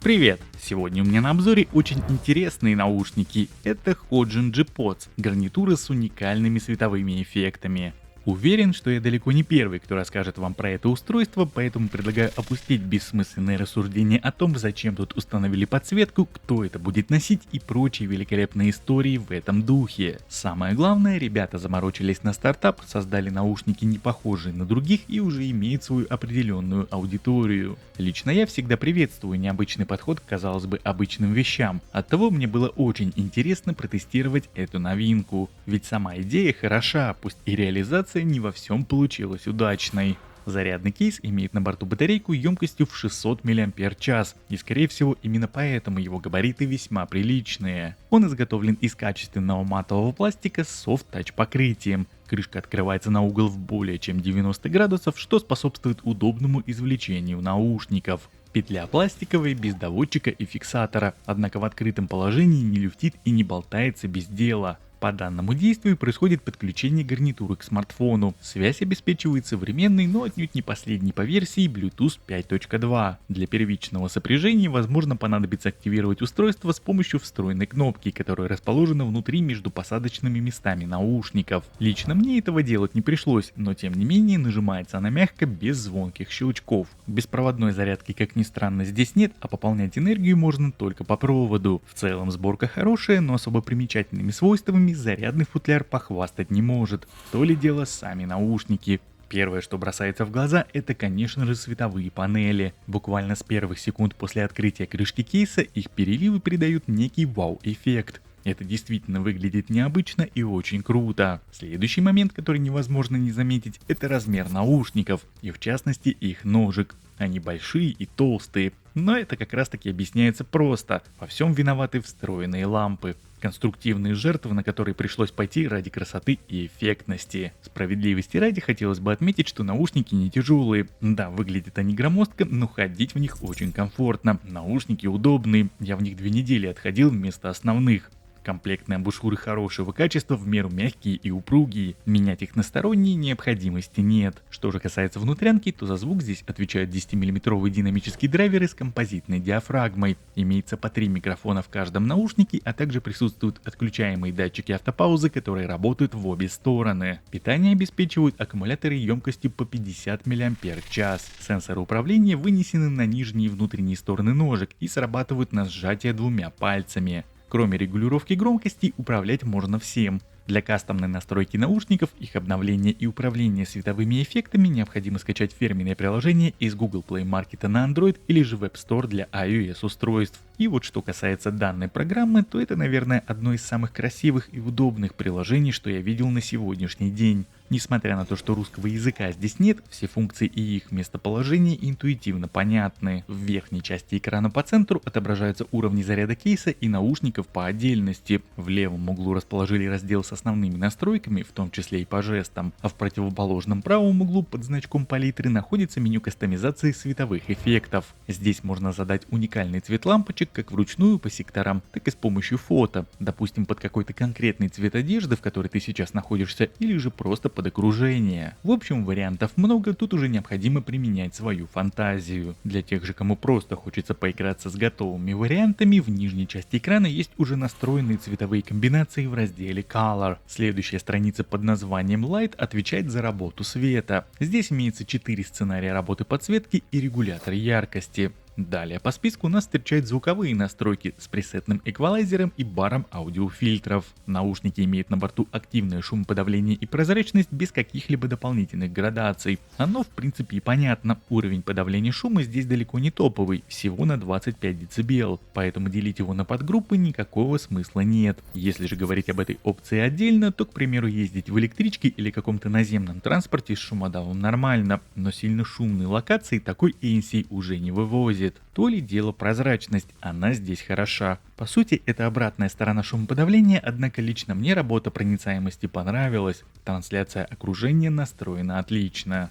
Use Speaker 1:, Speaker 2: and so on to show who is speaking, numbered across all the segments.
Speaker 1: Привет! Сегодня у меня на обзоре очень интересные наушники. Это Hodgin G-Pods, гарнитуры с уникальными световыми эффектами. Уверен, что я далеко не первый, кто расскажет вам про это устройство, поэтому предлагаю опустить бессмысленные рассуждения о том, зачем тут установили подсветку, кто это будет носить и прочие великолепные истории в этом духе. Самое главное, ребята заморочились на стартап, создали наушники не похожие на других и уже имеют свою определенную аудиторию. Лично я всегда приветствую необычный подход к, казалось бы, обычным вещам. Оттого мне было очень интересно протестировать эту новинку. Ведь сама идея хороша, пусть и реализация не во всем получилась удачной. Зарядный кейс имеет на борту батарейку емкостью в 600 мАч, и скорее всего именно поэтому его габариты весьма приличные. Он изготовлен из качественного матового пластика с софт-тач покрытием. Крышка открывается на угол в более чем 90 градусов, что способствует удобному извлечению наушников. Петля пластиковая, без доводчика и фиксатора, однако в открытом положении не люфтит и не болтается без дела. По данному действию происходит подключение гарнитуры к смартфону. Связь обеспечивает современной, но отнюдь не последней по версии Bluetooth 5.2. Для первичного сопряжения возможно понадобится активировать устройство с помощью встроенной кнопки, которая расположена внутри между посадочными местами наушников. Лично мне этого делать не пришлось, но тем не менее нажимается она мягко, без звонких щелчков. Беспроводной зарядки, как ни странно, здесь нет, а пополнять энергию можно только по проводу. В целом сборка хорошая, но особо примечательными свойствами зарядный футляр похвастать не может. То ли дело сами наушники. Первое, что бросается в глаза, это, конечно же, световые панели. Буквально с первых секунд после открытия крышки кейса их переливы придают некий вау-эффект. Это действительно выглядит необычно и очень круто. Следующий момент, который невозможно не заметить, это размер наушников, и в частности их ножек. Они большие и толстые, но это как раз таки объясняется просто. Во всем виноваты встроенные лампы. Конструктивные жертвы, на которые пришлось пойти ради красоты и эффектности. Справедливости ради хотелось бы отметить, что наушники не тяжелые. Да, выглядят они громоздко, но ходить в них очень комфортно. Наушники удобные, я в них 2 недели отходил вместо основных. Комплектные амбушюры хорошего качества, в меру мягкие и упругие. Менять их на сторонние необходимости нет. Что же касается внутрянки, то за звук здесь отвечают 10-мм динамические драйверы с композитной диафрагмой. Имеется по 3 микрофона в каждом наушнике, а также присутствуют отключаемые датчики автопаузы, которые работают в обе стороны. Питание обеспечивают аккумуляторы емкостью по 50 мАч. Сенсоры управления вынесены на нижние и внутренние стороны ножек и срабатывают на сжатие 2 пальцами. Кроме регулировки громкости, управлять можно всем. Для кастомной настройки наушников, их обновления и управления световыми эффектами необходимо скачать фирменное приложение из Google Play Market на Android или же Web Store для iOS устройств. И вот что касается данной программы, то это, наверное, одно из самых красивых и удобных приложений, что я видел на сегодняшний день. Несмотря на то, что русского языка здесь нет, все функции и их местоположение интуитивно понятны. В верхней части экрана по центру отображаются уровни заряда кейса и наушников по отдельности. В левом углу расположили раздел с основными настройками, в том числе и по жестам, а в противоположном правом углу под значком палитры находится меню кастомизации световых эффектов. Здесь можно задать уникальный цвет лампочек как вручную по секторам, так и с помощью фото, допустим под какой-то конкретный цвет одежды, в которой ты сейчас находишься, или же просто под окружение. В общем, вариантов много, тут уже необходимо применять свою фантазию. Для тех же, кому просто хочется поиграться с готовыми вариантами, в нижней части экрана есть уже настроенные цветовые комбинации в разделе Color. Следующая страница под названием Light отвечает за работу света. Здесь имеется 4 сценария работы подсветки и регулятор яркости. Далее по списку нас встречают звуковые настройки с пресетным эквалайзером и баром аудиофильтров. Наушники имеют на борту активное шумоподавление и прозрачность без каких-либо дополнительных градаций. Оно в принципе и понятно, уровень подавления шума здесь далеко не топовый, всего на 25 дБ, поэтому делить его на подгруппы никакого смысла нет. Если же говорить об этой опции отдельно, то, к примеру, ездить в электричке или каком-то наземном транспорте с шумодавом нормально, но сильно шумные локации такой ANC уже не вывозит. То ли дело прозрачность, она здесь хороша. По сути, это обратная сторона шумоподавления, однако лично мне работа проницаемости понравилась. Трансляция окружения настроена отлично.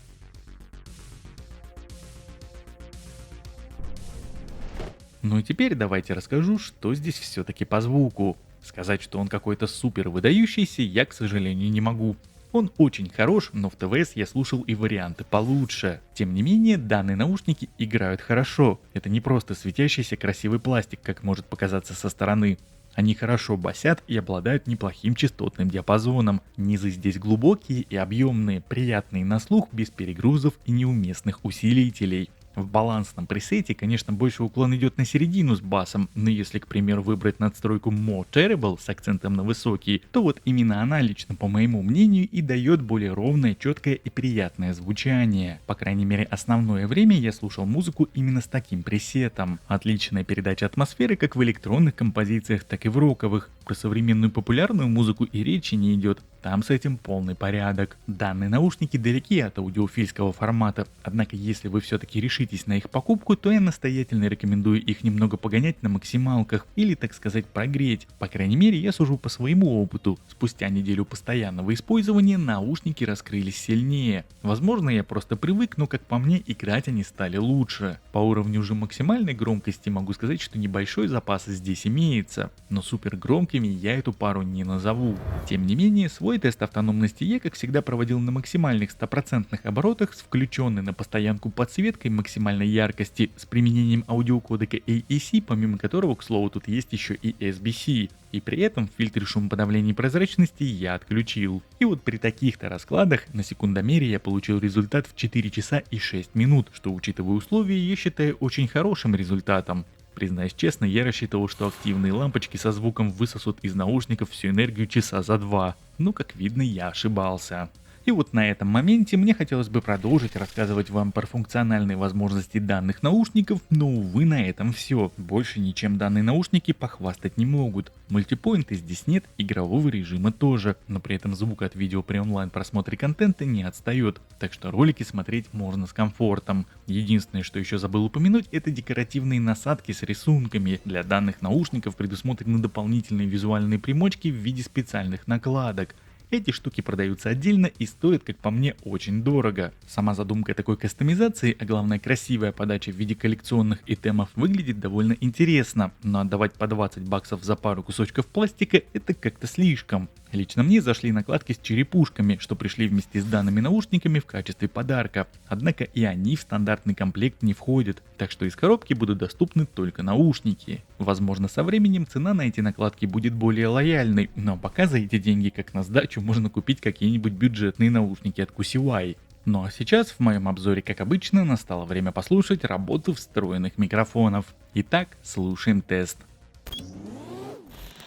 Speaker 1: Ну и теперь давайте расскажу, что здесь все-таки по звуку. Сказать, что он какой-то супер выдающийся, я, к сожалению, не могу. Микрофон очень хорош, но в ТВС я слушал и варианты получше. Тем не менее, данные наушники играют хорошо. Это не просто светящийся красивый пластик, как может показаться со стороны. Они хорошо басят и обладают неплохим частотным диапазоном. Низы здесь глубокие и объемные, приятные на слух, без перегрузов и неуместных усилителей. В балансном пресете, конечно, больше уклон идет на середину с басом, но если, к примеру, выбрать надстройку More Terrible с акцентом на высокий, то вот именно она лично, по моему мнению, и дает более ровное, четкое и приятное звучание. По крайней мере, основное время я слушал музыку именно с таким пресетом. Отличная передача атмосферы как в электронных композициях, так и в роковых. Про современную популярную музыку и речи не идет, там с этим полный порядок. Данные наушники далеки от аудиофильского формата, однако если вы все-таки решитесь на их покупку, то я настоятельно рекомендую их немного погонять на максималках или, так сказать, прогреть. По крайней мере, я сужу по своему опыту. Спустя неделю постоянного использования наушники раскрылись сильнее. Возможно, я просто привык, но как по мне, играть они стали лучше. По уровню же максимальной громкости могу сказать, что небольшой запас здесь имеется, но супер громкими я эту пару не назову. Тем не менее, свой тест автономности я, как всегда, проводил на максимальных 100% оборотах с включенной на постоянку подсветкой максимальной яркости с применением аудиокодека AAC, помимо которого, к слову, тут есть еще и SBC. И при этом фильтр шумоподавления и прозрачности я отключил. И вот при таких-то раскладах на секундомере я получил результат в 4 часа и 6 минут, что, учитывая условия, я считаю очень хорошим результатом. Признаюсь честно, я рассчитывал, что активные лампочки со звуком высосут из наушников всю энергию часа за 2, но как видно, я ошибался. И вот на этом моменте мне хотелось бы продолжить рассказывать вам про функциональные возможности данных наушников, но увы, на этом все. Больше ничем данные наушники похвастать не могут. Мультипоинта здесь нет, игрового режима тоже, но при этом звук от видео при онлайн просмотре контента не отстает, так что ролики смотреть можно с комфортом. Единственное, что еще забыл упомянуть, это декоративные насадки с рисунками. Для данных наушников предусмотрены дополнительные визуальные примочки в виде специальных накладок. Эти штуки продаются отдельно и стоят, как по мне, очень дорого. Сама задумка такой кастомизации, а главное красивая подача в виде коллекционных итемов выглядит довольно интересно, но отдавать по 20 баксов за пару кусочков пластика это как-то слишком. Лично мне зашли накладки с черепушками, что пришли вместе с данными наушниками в качестве подарка, однако и они в стандартный комплект не входят, так что из коробки будут доступны только наушники. Возможно, со временем цена на эти накладки будет более лояльной, но пока за эти деньги как на сдачу можно купить какие-нибудь бюджетные наушники от QCY. Ну а сейчас в моем обзоре, как обычно, настало время послушать работу встроенных микрофонов. Итак, слушаем тест.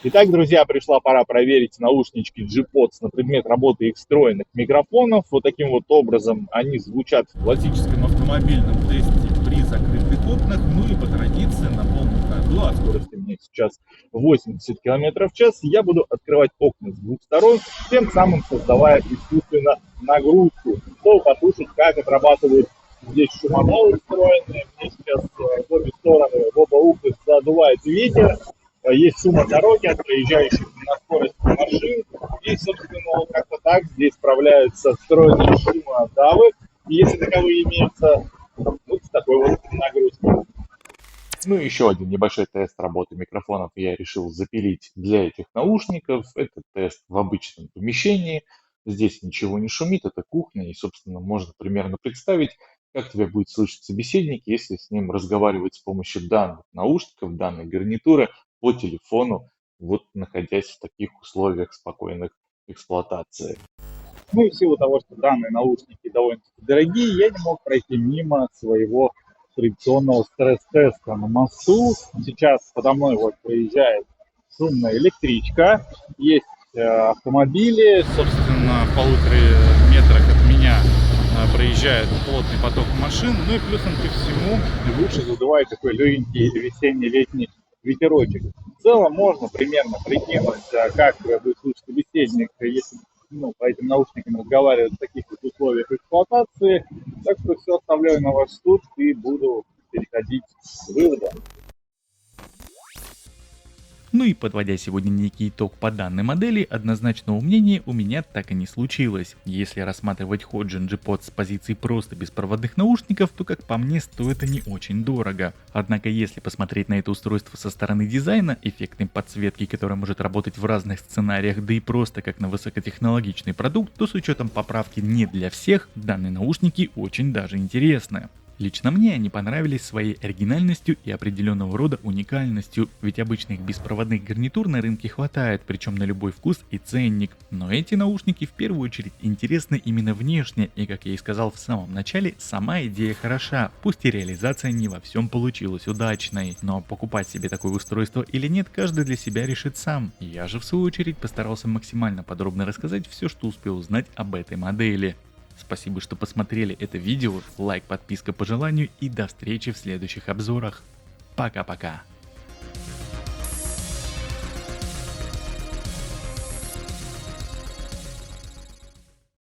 Speaker 2: Итак, друзья, пришла пора проверить наушнички JPods на предмет работы их встроенных микрофонов. Вот таким вот образом они звучат в классическом автомобильном тесте при закрытых окнах. Ну и по традиции на полном ходу, а скорость у меня сейчас 80 км в час, я буду открывать окна с двух сторон, тем самым создавая искусственно нагрузку. Чтобы послушать, как отрабатывают здесь шумодавы встроенные. Мне сейчас в обе стороны, в оба уха задувает ветер. Есть шум от дороги, от проезжающих на скорости машин. И, собственно, вот как-то так здесь справляются встроенные шумодавы. И если таковые имеются, вот с такой вот нагрузкой. Ну и еще один небольшой тест работы микрофонов я решил запилить для этих наушников. Это тест в обычном помещении. Здесь ничего не шумит, это кухня, и, собственно, можно примерно представить, как тебя будет слышать собеседник, если с ним разговаривать с помощью данных наушников, данной гарнитуры по телефону, вот находясь в таких условиях спокойных эксплуатации. Ну и в силу того, что данные наушники довольно-таки дорогие, я не мог пройти мимо своего традиционного стресс-теста на мосту. Сейчас подо мной вот проезжает шумная электричка, есть автомобили, собственно, в 1,5 метрах от меня проезжает плотный поток машин, ну и плюсом ко всему в уши задувает такой легенький весенний-летний ветерочек. В целом можно примерно прикинуть, как будет слышать собеседник, если по этим наушникам разговаривать в таких вот условиях эксплуатации. Так что все оставляю на ваш суд и буду переходить к выводам.
Speaker 1: Ну и подводя сегодня некий итог по данной модели, однозначного мнения у меня так и не случилось. Если рассматривать Hodgin G-Pod с позиции просто беспроводных наушников, то как по мне стоят они очень дорого. Однако если посмотреть на это устройство со стороны дизайна, эффектной подсветки, которая может работать в разных сценариях, да и просто как на высокотехнологичный продукт, то с учетом поправки не для всех, данные наушники очень даже интересны. Лично мне они понравились своей оригинальностью и определенного рода уникальностью, ведь обычных беспроводных гарнитур на рынке хватает, причем на любой вкус и ценник. Но эти наушники в первую очередь интересны именно внешне, и как я и сказал в самом начале, сама идея хороша, пусть и реализация не во всем получилась удачной. Но покупать себе такое устройство или нет, каждый для себя решит сам. Я же в свою очередь постарался максимально подробно рассказать все, что успел узнать об этой модели. Спасибо, что посмотрели это видео, лайк, подписка по желанию и до встречи в следующих обзорах. Пока-пока.